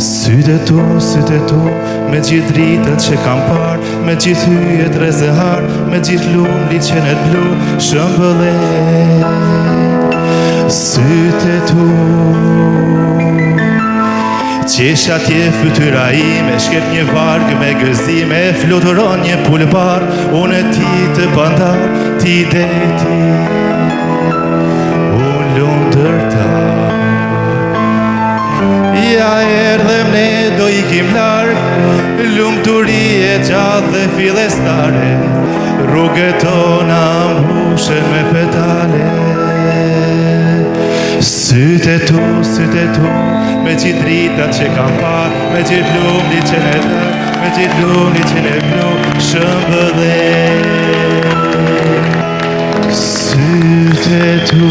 Sytë tu, me gjithë dritët që kam parë, me gjithë hyjet rezehar, me gjithë lumë liqenet blu, shëmbëllej. Sytë tu, qesh atje fytyra ime, shkep një vargë me gëzime, fluturon një pulbar, unë e ti të bandar, ti dhe ti, unë lumë dërtar. Ja erdhem ne do ikim larg, lumturi e gjatë dhe fillestare, rrugët tona mbushen me petale. Sytë tu, me gjithë dritat që kam parë, me gjithë lumë liqenet blu, me gjithë lumë liqenet blu, shëmbëllej. Sytë tu.